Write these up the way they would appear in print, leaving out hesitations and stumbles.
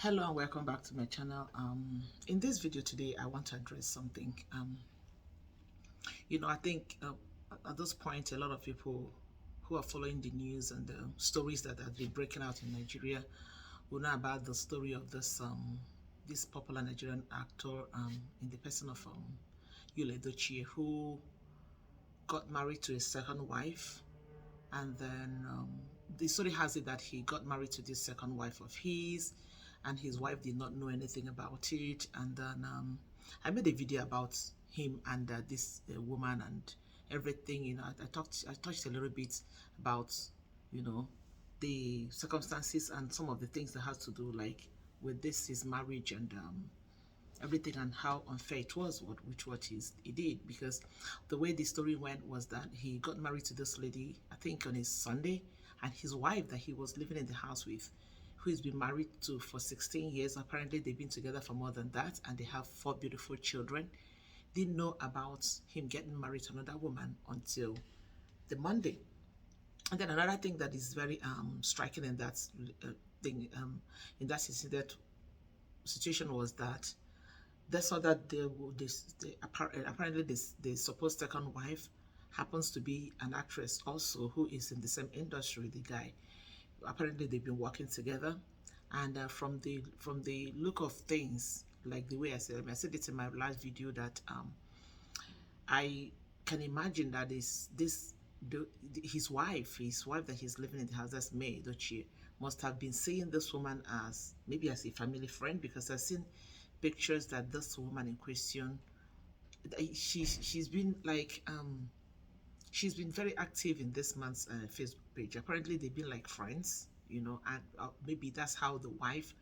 Hello and welcome back to my channel. In this video today I want to address something. I think at this point a lot of people who are following the news and the stories that have been breaking out in Nigeria will know about the story of this popular Nigerian actor in the person of Yul Edochie, who got married to a second wife. And then the story has it that he got married to this second wife of his, and his wife did not know anything about it. And then I made a video about him and this woman and everything. I touched a little bit about you know the circumstances and some of the things that has to do like with this his marriage and everything, and how unfair it was what he did, because the way the story went was that he got married to this lady, I think on his Sunday, and his wife that he was living in the house with, who he's been married to for 16 years. Apparently they've been together for more than that, and they have 4 beautiful children. Didn't know about him getting married to another woman until the Monday. And then another thing that is very striking in that thing in that situation was that they saw that apparently the supposed second wife happens to be an actress also who is in the same industry. The guy, apparently they've been working together, and from the look of things, like the way I said it in my last video, that I can imagine that his wife that he's living in the house, that's May Dochie, must have been seeing this woman as maybe as a family friend, because I've seen pictures that this woman in question, she's been like she's been very active in this man's Facebook page. Apparently they've been like friends, and maybe that's how the wife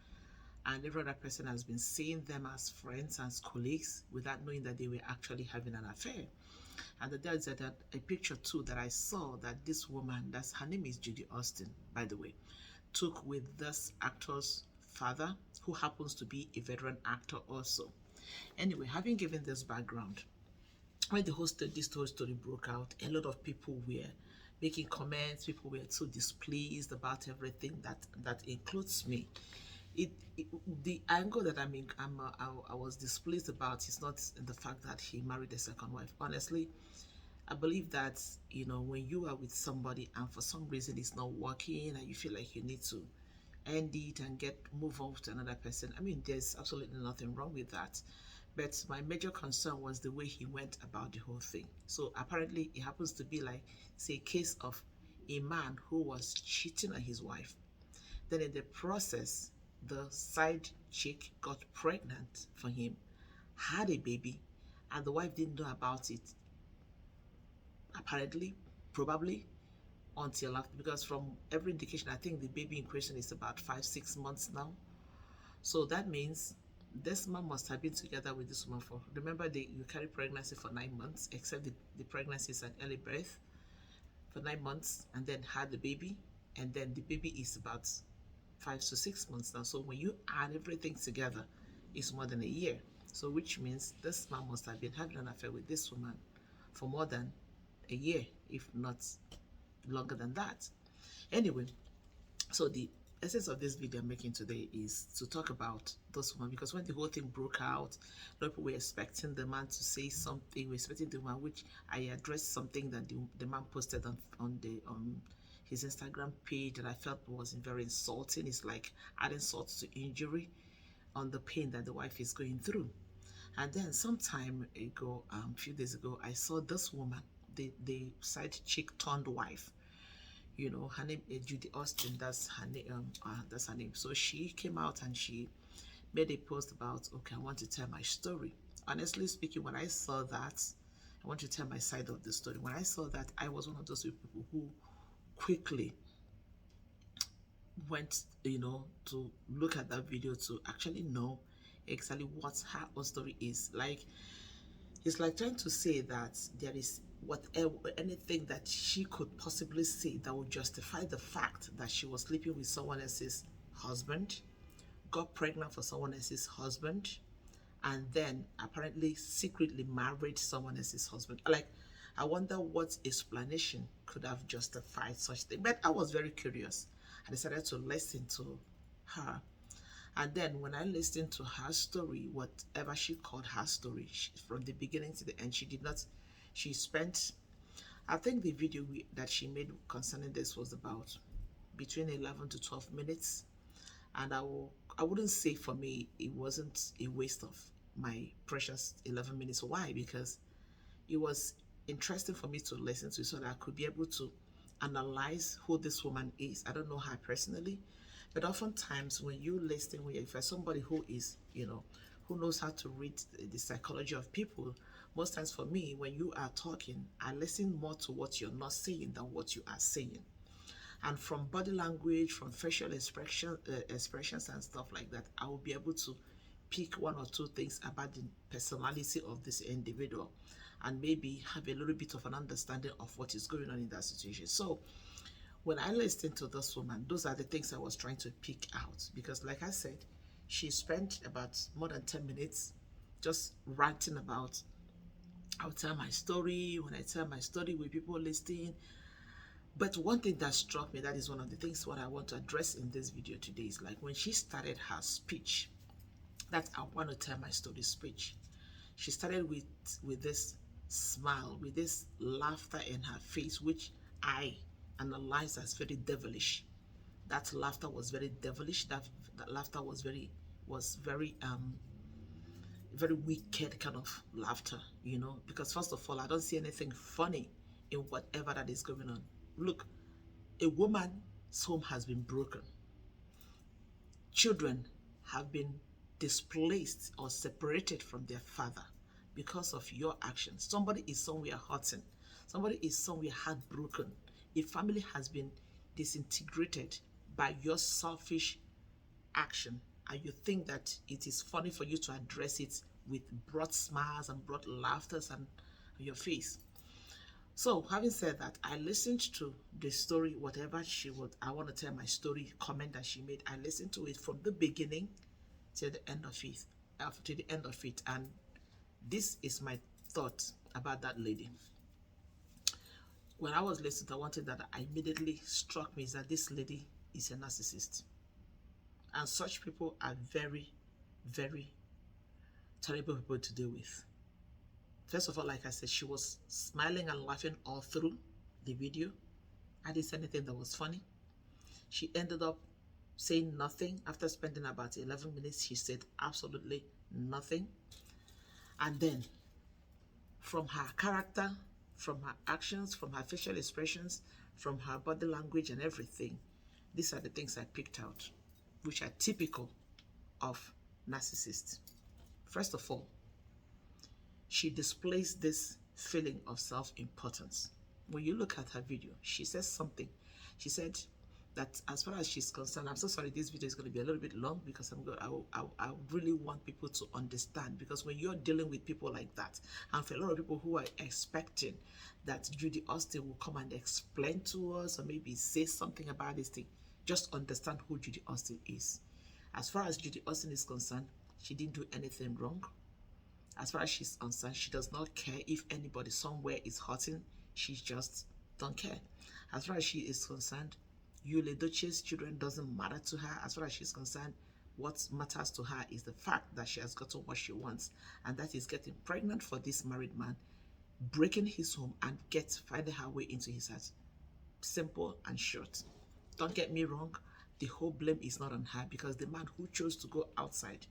and every other person has been seeing them as friends, as colleagues, without knowing that they were actually having an affair. And there's a picture too that I saw that this woman, that's her name is Judy Austin, by the way, took with this actor's father, who happens to be a veteran actor also. Anyway, having given this background, when this whole story broke out, a lot of people were making comments. People were so displeased about everything. That includes me. The angle that I was displeased about is not the fact that he married a second wife. Honestly, I believe that when you are with somebody and for some reason it's not working and you feel like you need to end it and move on to another person, I mean, there's absolutely nothing wrong with that. But my major concern was the way he went about the whole thing. So apparently it happens to be like, say, a case of a man who was cheating on his wife. Then in the process, the side chick got pregnant for him, had a baby, and the wife didn't know about it, apparently, probably, until after, because from every indication, I think the baby in question is about 5-6 months now. So that means this man must have been together with this woman for, remember, you carry pregnancy for 9 months, except the pregnancy is an early birth, for 9 months, and then had the baby, and then the baby is about 5 to 6 months now. So when you add everything together, it's more than a year. So which means this man must have been having an affair with this woman for more than a year, if not longer than that. Anyway, so the essence of this video I'm making today is to talk about this woman, because when the whole thing broke out, a lot of people were expecting the man to say something. We're expecting the man, which I addressed something that the man posted on his Instagram page that I felt was very insulting. It's like adding salt to injury on the pain that the wife is going through. And then some time ago, a few days ago, I saw this woman, the side chick turned wife. Her name is Judy Austin. That's her name. That's her name. So she came out and she made a post about, okay, I want to tell my story. Honestly speaking, when I saw that, I want to tell my side of the story. When I saw that, I was one of those people who quickly went, to look at that video to actually know exactly what her own story is. Like, it's like trying to say that there is whatever, anything that she could possibly say that would justify the fact that she was sleeping with someone else's husband, got pregnant for someone else's husband, and then apparently secretly married someone else's husband. Like, I wonder what explanation could have justified such thing. But I was very curious. I decided to listen to her. And then when I listened to her story, whatever she called her story, from the beginning to the end, she did not, she spent, I think the video that she made concerning this was about between 11 to 12 minutes. And I wouldn't say for me it wasn't a waste of my precious 11 minutes. Why? Because it was interesting for me to listen to so that I could be able to analyze who this woman is. I don't know her personally, but oftentimes when you listen, if you're somebody who is, who knows how to read the psychology of people, most times for me, when you are talking, I listen more to what you're not saying than what you are saying. And from body language, from facial expressions and stuff like that, I will be able to pick one or two things about the personality of this individual and maybe have a little bit of an understanding of what is going on in that situation. So when I listened to this woman, those are the things I was trying to pick out, because like I said, she spent about more than 10 minutes just ranting about, I'll tell my story. When I tell my story, with people listening. But one thing that struck me, that is one of the things what I want to address in this video today, is like when she started her speech, that I want to tell my story speech, she started with this smile, with this laughter in her face, which I analyze as very devilish. That laughter was very devilish. That laughter was very very wicked kind of laughter, because first of all, I don't see anything funny in whatever that is going on. Look, a woman's home has been broken. Children have been displaced or separated from their father because of your actions. Somebody is somewhere hurting. Somebody is somewhere heartbroken. A family has been disintegrated by your selfish action, and you think that it is funny for you to address it with broad smiles and broad laughters and your face. So having said that, I listened to the story, whatever I want to tell my story, comment that she made. I listened to it from the beginning to the end of it, and this is my thought about that lady. When I was listening, one thing that immediately struck me is that this lady is a narcissist. And such people are very, very terrible people to deal with. First of all, like I said, she was smiling and laughing all through the video. I didn't say anything that was funny. She ended up saying nothing. After spending about 11 minutes, she said absolutely nothing. And then, from her character, from her actions, from her facial expressions, from her body language and everything, these are the things I picked out, which are typical of narcissists. First of all, she displays this feeling of self-importance. When you look at her video, she says something. She said that as far as she's concerned, I'm so sorry this video is going to be a little bit long, because I really want people to understand, because when you're dealing with people like that, and for a lot of people who are expecting that Judy Austin will come and explain to us or maybe say something about this thing, just understand who Judy Austin is. As far as Judy Austin is concerned, she didn't do anything wrong. As far as she's concerned, she does not care if anybody somewhere is hurting. She just don't care. As far as she is concerned, Yul Edochie's children doesn't matter to her. As far as she's concerned, what matters to her is the fact that she has gotten what she wants, and that is getting pregnant for this married man, breaking his home, and finding her way into his heart. Simple and short. Don't get me wrong, the whole blame is not on her, because the man who chose to go outside,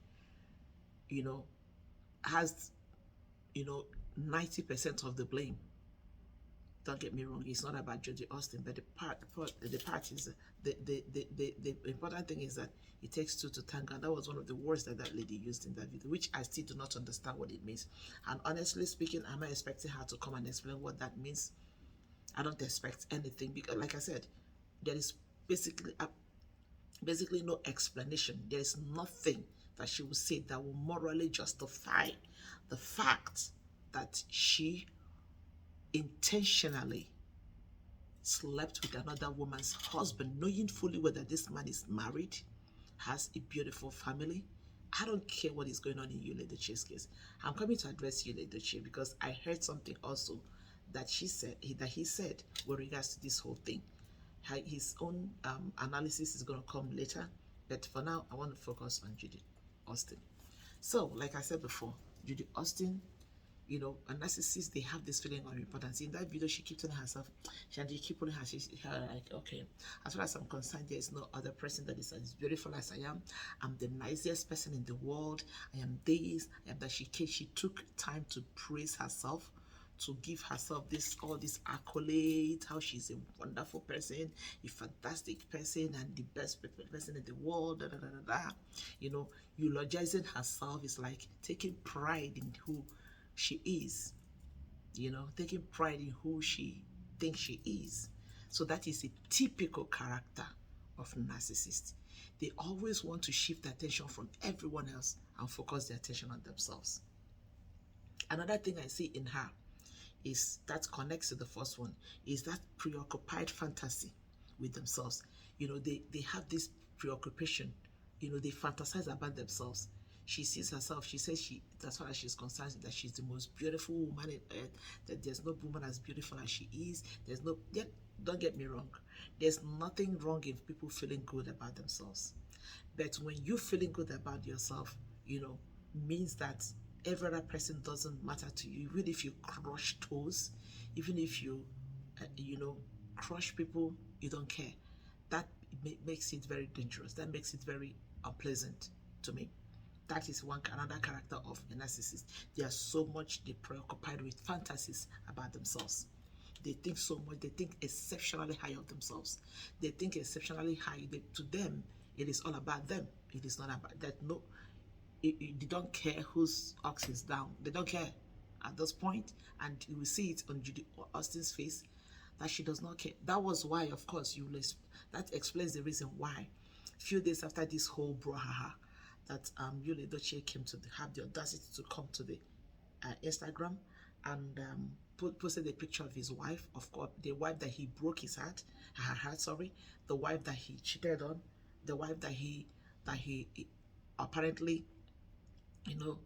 has 90% of the blame. Don't get me wrong, it's not about Judy Austin, but the part is the important thing is that it takes two to tango. And that was one of the words that lady used in that video, which I still do not understand what it means. And honestly speaking, am I expecting her to come and explain what that means? I don't expect anything, because like I said, there is basically no explanation. There is nothing that she will say that will morally justify the fact that she intentionally slept with another woman's husband, knowing fully well that this man is married, has a beautiful family. I don't care what is going on in Yul Edochie's case. I'm coming to address Yul Edochie because I heard something also that he said with regards to this whole thing. His own analysis is going to come later, But for now, I want to focus on Judy Austin. So, like I said before, Judy Austin, you know, a narcissist, they have this feeling of importance. In that video, she keeps telling herself, she keep pulling her like, okay, as far as I'm concerned, there is no other person that is as beautiful as I am. I'm the nicest person in the world. I am this. I am that. She took time to praise herself, to give herself all this accolade, how she's a wonderful person, a fantastic person, and the best person in the world. Da, da, da, da, da. You know, eulogizing herself is like taking pride in who she is, you know, taking pride in who she thinks she is. So that is a typical character of narcissists. They always want to shift attention from everyone else and focus their attention on themselves. Another thing I see in her is that connects to the first one, is that preoccupied fantasy with themselves. You know, they have this preoccupation, you know, they fantasize about themselves. She sees herself, she says as far as she's concerned, that she's the most beautiful woman on earth, that there's no woman as beautiful as she is. There's no, don't get me wrong, there's nothing wrong in people feeling good about themselves. But when you feeling good about yourself, you know, means that every other person doesn't matter to you. Even if you crush toes, even if you, you know, crush people, you don't care. That makes it very dangerous. That makes it very unpleasant to me. That is another character of a narcissist. They are so much preoccupied with fantasies about themselves. They think so much. They think exceptionally high of themselves. They think exceptionally high. To them, it is all about them. It is not about that. No, they don't care whose ox is down. They don't care at this point, and you will see it on Judy Austin's face that she does not care. That was why, of course, that explains the reason why. A few days after this whole brouhaha, that Yul Edochie came to have the audacity to come to the Instagram and posted a picture of his wife, of course, the wife that he broke her heart, sorry, the wife that he cheated on, the wife that he apparently, you know,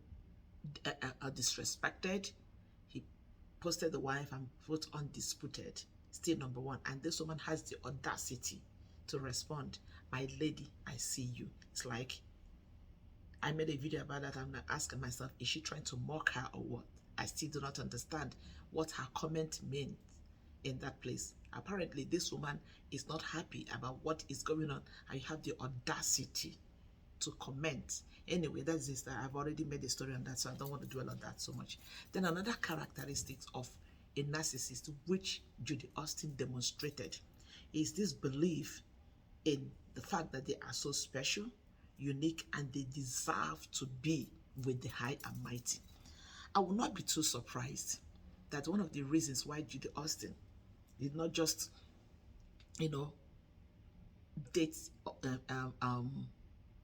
disrespected. He posted the wife and put undisputed, still number one. And this woman has the audacity to respond, "My lady, I see you." It's like, I made a video about that. I'm not asking myself, is she trying to mock her or what? I still do not understand what her comment meant in that place. Apparently, this woman is not happy about what is going on, and you have the audacity to comment. Anyway, that's this. I've already made a story on that, so I don't want to dwell on that so much. Then another characteristic of a narcissist, which Judy Austin demonstrated, is this belief in the fact that they are so special, unique, and they deserve to be with the high and mighty. I will not be too surprised that one of the reasons why Judy Austin did not just, you know, date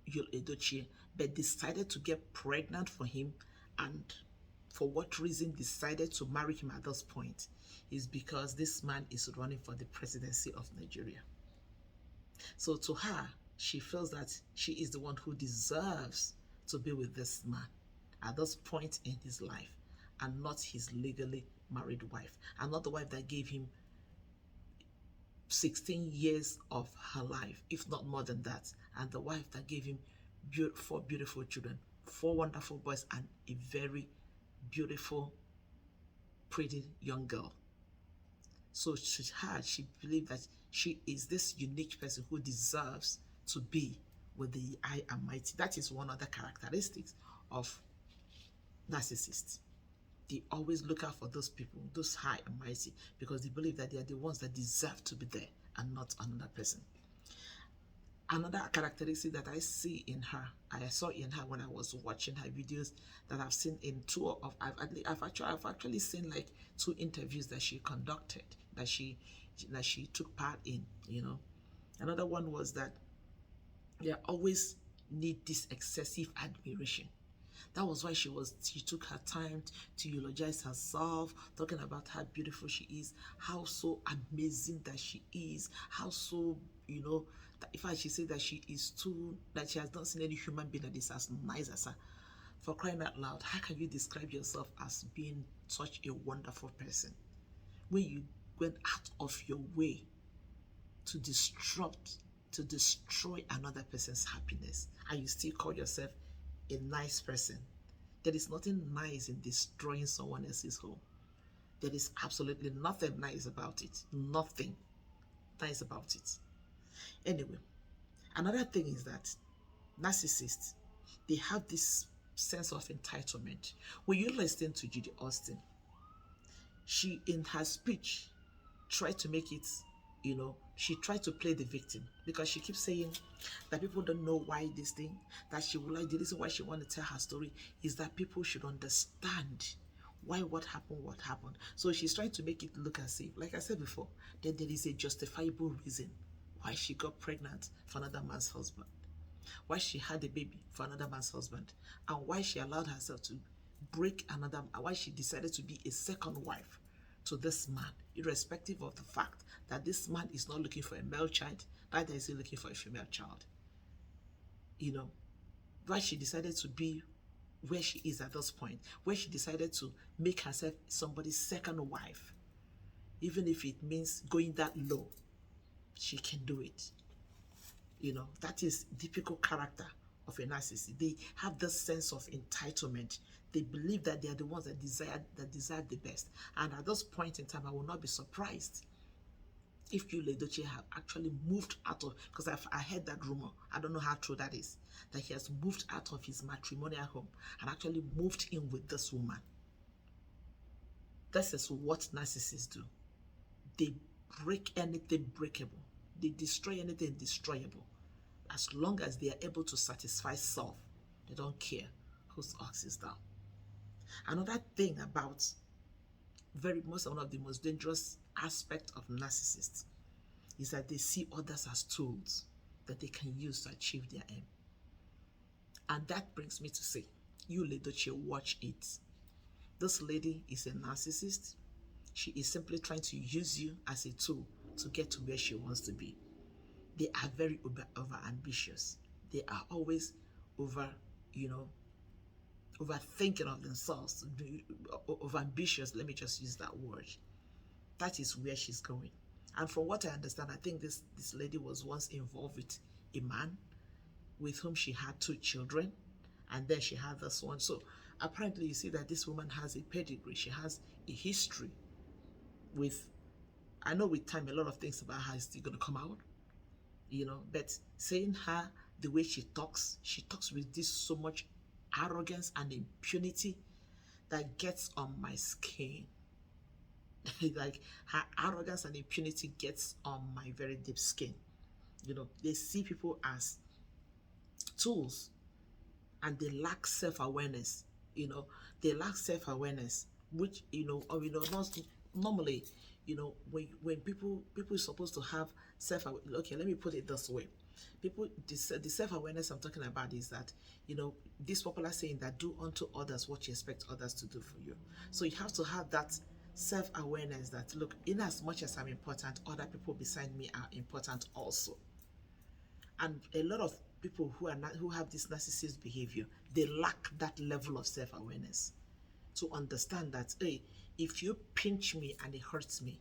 Yul Edochie, but decided to get pregnant for him, and for what reason decided to marry him at this point, is because this man is running for the presidency of Nigeria. So to her, she feels that she is the one who deserves to be with this man at this point in his life, and not his legally married wife, and not the wife that gave him 16 years of her life, if not more than that, and the wife that gave him 4 beautiful children, 4 wonderful boys, and a very beautiful, pretty young girl. So to her, she believed that she is this unique person who deserves to be with the high and mighty. That is one other characteristic of narcissists. They always look out for those people, those high and mighty, because they believe that they are the ones that deserve to be there and not another person. Another characteristic that I see in her, I saw in her when I was watching her videos, that I've seen in I've actually seen like 2 interviews that she conducted, that she took part in, you know. Another one was that they always need this excessive admiration. That was why she took her time to eulogize herself, talking about how beautiful she is, how so amazing that she is, how so, you know, that in fact she said that she is that she has not seen any human being that is as nice as her. For crying out loud, how can you describe yourself as being such a wonderful person when you went out of your way to disrupt to destroy another person's happiness, and you still call yourself a nice person. There is nothing nice in destroying someone else's home. There is absolutely nothing nice about it. Nothing nice about it. Anyway, another thing is that narcissists, they have this sense of entitlement. When you listen to Judy Austin, she in her speech tried to make it, she tried to play the victim, because she keeps saying that people don't know why this thing, that she would like, the reason why she want to tell her story is that people should understand why what happened. So she's trying to make it look as if, like I said before, that there is a justifiable reason why she got pregnant for another man's husband, why she had a baby for another man's husband, and why she allowed herself to why she decided to be a second wife to this man, irrespective of the fact that this man is not looking for a male child, neither is he looking for a female child. Why she decided to be where she is at this point, where she decided to make herself somebody's second wife, even if it means going that low, she can do it. That is typical character of a narcissist. They have this sense of entitlement. They believe that they are the ones that desire the best. And at this point in time, I will not be surprised if you, Ledoche, have actually moved out of, because I heard that rumor, I don't know how true that is, that he has moved out of his matrimonial home and actually moved in with this woman. This is what narcissists do. They break anything breakable. They destroy anything destroyable. As long as they are able to satisfy self, they don't care whose ox is down. Another thing about one of the most dangerous aspects of narcissists is that they see others as tools that they can use to achieve their aim. And that brings me to say, you Ledoche, watch it. This lady is a narcissist. She is simply trying to use you as a tool to get to where she wants to be. They are very over ambitious. They are always overthinking of themselves, over ambitious, let me just use that word. That is where she's going. And from what I understand, I think this lady was once involved with a man with whom she had 2 children, and then she had this one. So apparently you see that this woman has a pedigree. She has a history with, I know with time a lot of things about her is still going to come out, but saying her, the way she talks with this so much arrogance and impunity that gets on my skin. Like, her arrogance and impunity gets on my very deep skin. They see people as tools, and they lack self-awareness. They lack self-awareness, which not normally, when people are supposed to have okay, let me put it this way. The self-awareness I'm talking about is that, this popular saying that do unto others what you expect others to do for you. So you have to have that self-awareness that, look, in as much as I'm important, other people beside me are important also. And a lot of people who have this narcissist behavior, they lack that level of self-awareness to understand that, hey, if you pinch me and it hurts me,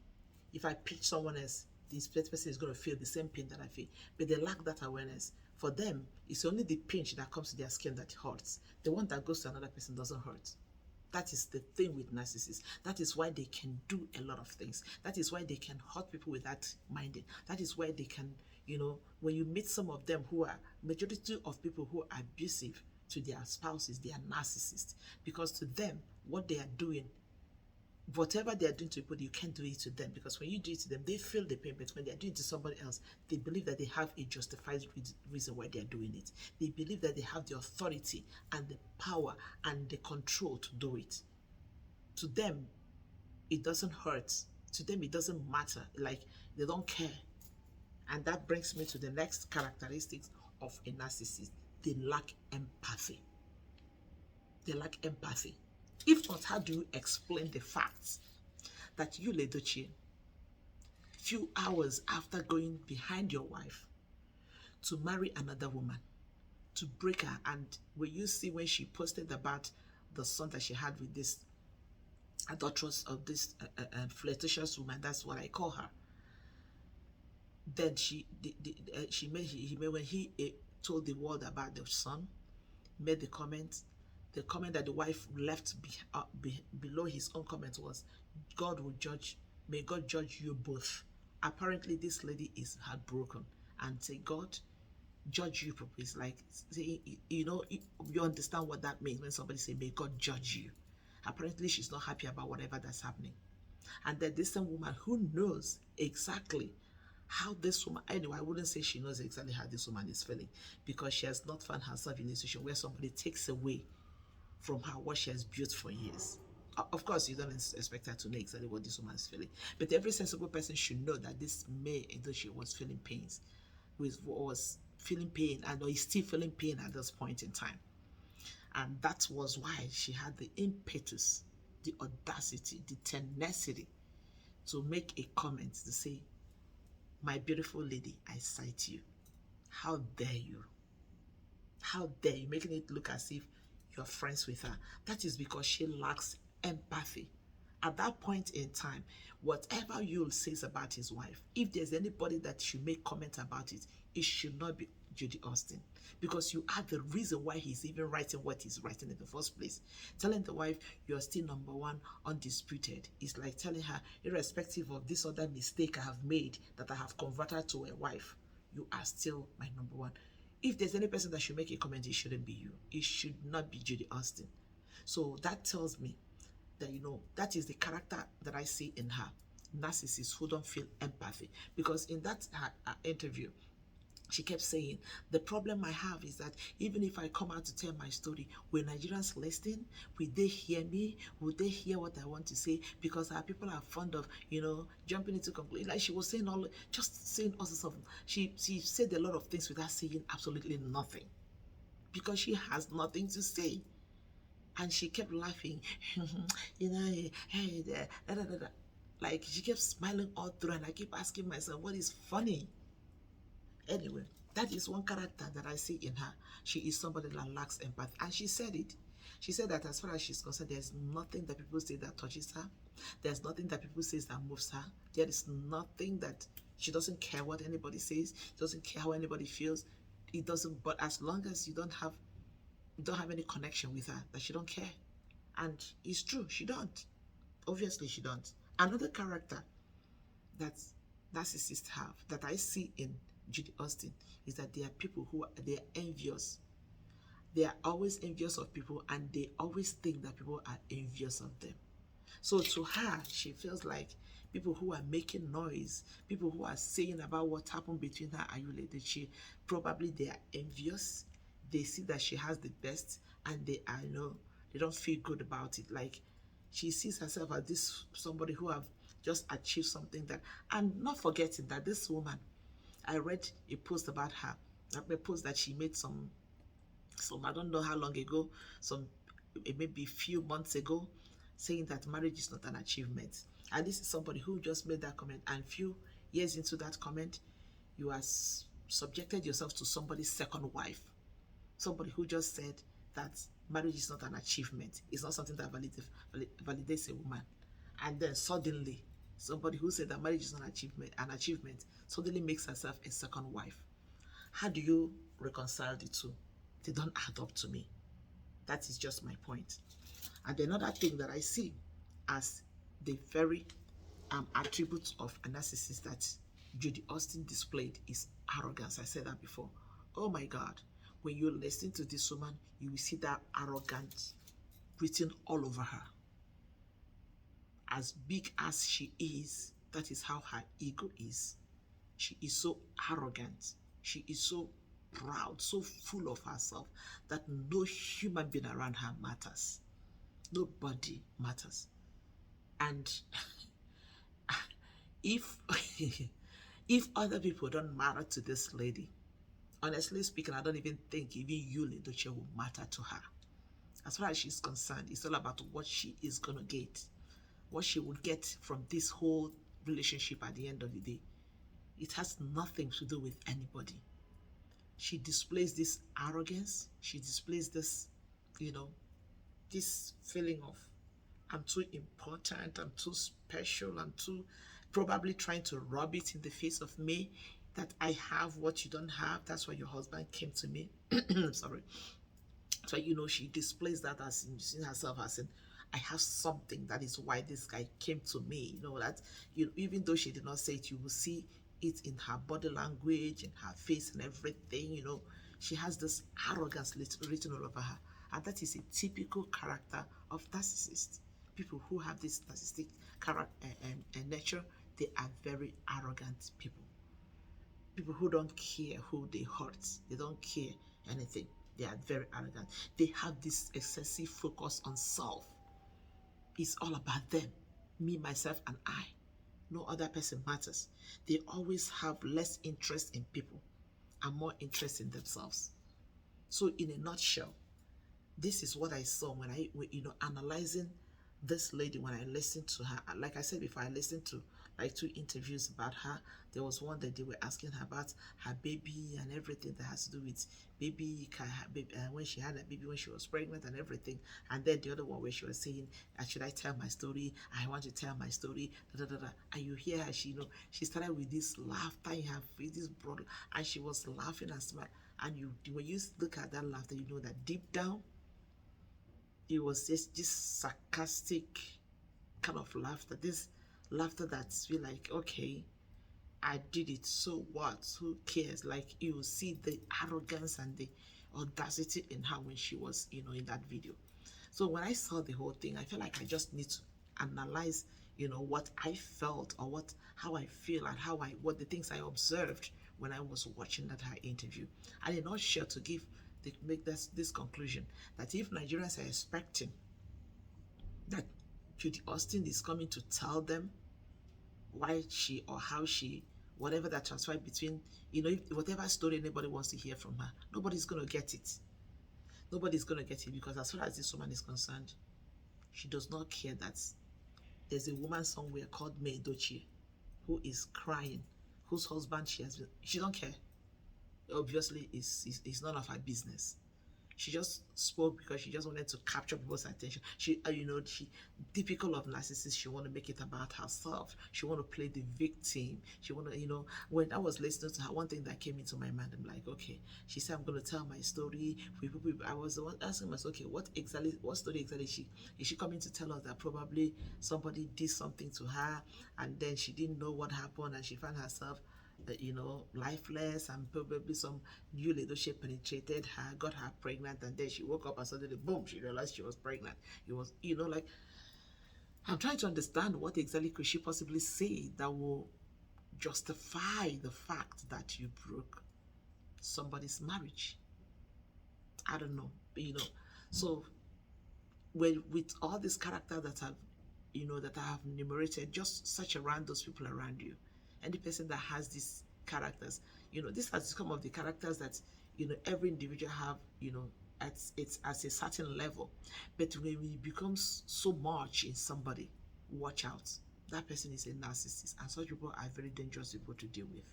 if I pinch someone else, this person is going to feel the same pain that I feel. But they lack that awareness. For them, it's only the pinch that comes to their skin that hurts. The one that goes to another person doesn't hurt. That is the thing with narcissists. That is why they can do a lot of things. That is why they can hurt people without minding. That is why they can, when you meet some of them majority of people who are abusive to their spouses, they are narcissists. Because to them, what they are doing, whatever they are doing to people, you can't do it to them, because when you do it to them, they feel the pain. But when they are doing it to somebody else, they believe that they have a justified reason why they are doing it. They believe that they have the authority and the power and the control to do it. To them, it doesn't hurt. To them, it doesn't matter. Like, they don't care. And that brings me to the next characteristics of a narcissist. They lack empathy. They lack empathy. If not, how do you explain the facts that you, Ledoche, few hours after going behind your wife to marry another woman, to break her, and when you see when she posted about the son that she had with this adulterous of this flirtatious woman, that's what I call her, Then he made when he told the world about the son, made the comment that the wife left below his own comment was, God will judge, may God judge you both. Apparently this lady is heartbroken and say, God, judge you properly. It's like, you understand what that means when somebody say, may God judge you. Apparently she's not happy about whatever that's happening. And then this same woman who knows exactly how this woman, anyway, I wouldn't say she knows exactly how this woman is feeling, because she has not found herself in a situation where somebody takes away from her what she has built for years. Of course, you don't expect her to know exactly what this woman is feeling, but every sensible person should know that this May, though she was feeling pains, was feeling pain and is still feeling pain at this point in time. And that was why she had the impetus, the audacity, the tenacity to make a comment to say, my beautiful lady, I cite you. How dare you? How dare you? Making it look as if you're friends with her. That is because she lacks empathy. At that point in time, whatever Yul says about his wife, if there's anybody that should make comment about it, it should not be Judy Austin, because you are the reason why he's even writing what he's writing in the first place. Telling the wife you're still number one, undisputed, is like telling her, irrespective of this other mistake I have made that I have converted to a wife, you are still my number one. If there's any person that should make a comment, it shouldn't be you. It should not be Judy Austin. So that tells me that, that is the character that I see in her. Narcissists who don't feel empathy. Because in that interview, she kept saying, the problem I have is that even if I come out to tell my story, will Nigerians listen? Will they hear me? Will they hear what I want to say? Because our people are fond of, jumping into conclusion. Like she was saying just saying all sorts of, she said a lot of things without saying absolutely nothing. Because she has nothing to say. And she kept laughing, hey, da, da, da, da. Like she kept smiling all through, and I keep asking myself, what is funny? Anyway, that is one character that I see in her. She is somebody that lacks empathy. And she said it. She said that as far as she's concerned, there's nothing that people say that touches her. There's nothing that people say that moves her. There is nothing that she doesn't care what anybody says. She doesn't care how anybody feels. It doesn't, but as long as you don't have any connection with her, that she don't care. And it's true, she don't. Obviously, she don't. Another character that narcissists have, that I see in Judy Austin, is that they are people they are envious. They are always envious of people, and they always think that people are envious of them. So to her, she feels like people who are making noise, people who are saying about what happened between her and Yul, they are envious. They see that she has the best, and they don't feel good about it. Like she sees herself as this somebody who have just achieved something that, and not forgetting that this woman, I read a post about her, a post that she made some I don't know how long ago, maybe a few months ago, saying that marriage is not an achievement. And this is somebody who just made that comment, and few years into that comment, you are subjected yourself to somebody's second wife. Somebody who just said that marriage is not an achievement. It's not something that validates a woman. And then suddenly, somebody who said that marriage is not an achievement, suddenly makes herself a second wife. How do you reconcile the two? They don't add up to me. That is just my point. And another thing that I see as the very attributes of a narcissist that Judy Austin displayed is arrogance. I said that before. Oh my God. When you listen to this woman, you will see that arrogance written all over her. As big as she is, that is how her ego is. She is so arrogant. She is so proud, so full of herself that no human being around her matters. Nobody matters. And if if other people don't matter to this lady, honestly speaking, I don't even think even Yul Edochie will matter to her. As far as she's concerned, it's all about what she is going to get, what she will get from this whole relationship at the end of the day. It has nothing to do with anybody. She displays this arrogance. She displays this, this feeling of, I'm too important, I'm too special, I'm too probably trying to rub it in the face of me that I have what you don't have. That's why your husband came to me. Sorry. So, she displays that as in seeing herself as in, I have something, that is why this guy came to me. That even though she did not say it, you will see it in her body language, in her face and everything. She has this arrogance written all over her. And that is a typical character of narcissists. People who have this narcissistic character and nature, they are very arrogant people. People who don't care who they hurt. They don't care anything. They are very arrogant. They have this excessive focus on self. It's all about them, me, myself, and I. No other person matters. They always have less interest in people and more interest in themselves. So in a nutshell, this is what I saw when I, analyzing this lady, when I listened to her. Like I said before, I listened to like 2 interviews about her. There was one that they were asking her about her baby and everything that has to do with baby, when she had a baby, when she was pregnant and everything. And then the other one where she was saying, should I tell my story? I want to tell my story. Da, da, da, da. And you hear her, she started with this laughter in her face, this broad, and she was laughing and smiling. And when you look at that laughter, you know that deep down, it was just this sarcastic kind of laughter, this laughter that's feel like, okay, I did it, so what? Who cares? Like, you see the arrogance and the audacity in her when she was, in that video. So when I saw the whole thing, I felt like I just need to analyze, what I felt, or how I feel, and what the things I observed when I was watching her interview. And in a nutshell, to make this conclusion, that if Nigerians are expecting that Judy Austin is coming to tell them why she or how she, whatever that transpired between, whatever story anybody wants to hear from her, nobody's going to get it. Nobody's going to get it, because as far as this woman is concerned, she does not care that there's a woman somewhere called May Dochie who is crying, whose husband she don't care. Obviously, it's none of her business. She just spoke because she just wanted to capture people's attention. She typical of narcissists, she want to make it about herself. She want to play the victim. She want to, when I was listening to her, one thing that came into my mind, I'm like, okay, she said, I'm going to tell my story. I was the one asking myself, okay, what story exactly is she coming to tell us that probably somebody did something to her, and then she didn't know what happened, and she found herself lifeless, and probably some new leadership penetrated her, got her pregnant, and then she woke up and suddenly, boom, she realized she was pregnant. It was, like, I'm trying to understand what exactly could she possibly say that will justify the fact that you broke somebody's marriage. I don't know, so with all these characters that I have enumerated, just search around those people around you. Any person that has these characters, this has some of the characters that every individual have, it's at a certain level. But when it becomes so much in somebody, watch out. That person is a narcissist, and such people are very dangerous people to deal with.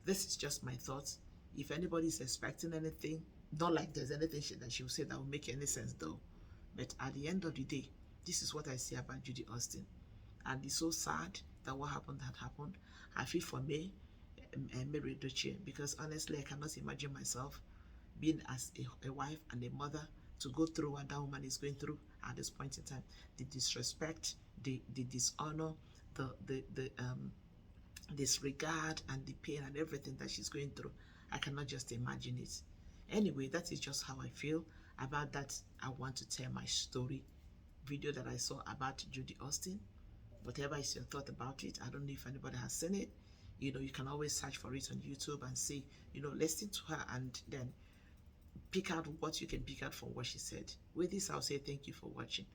This is just my thoughts. If anybody is expecting anything, not like there's anything that she will say that will make any sense though. But at the end of the day, this is what I say about Judy Austin. And it's so sad that what happened had happened. I feel for me, Mary Dochie, because honestly, I cannot imagine myself being as a wife and a mother to go through what that woman is going through at this point in time. The disrespect, the dishonor, the disregard, and the pain and everything that she's going through. I cannot just imagine it. Anyway, that is just how I feel about that. I want to tell my story video that I saw about Judy Austin. Whatever is your thought about it, I don't know if anybody has seen it. You can always search for it on YouTube and see, listen to her, and then pick out what you can pick out from what she said. With this, I'll say thank you for watching.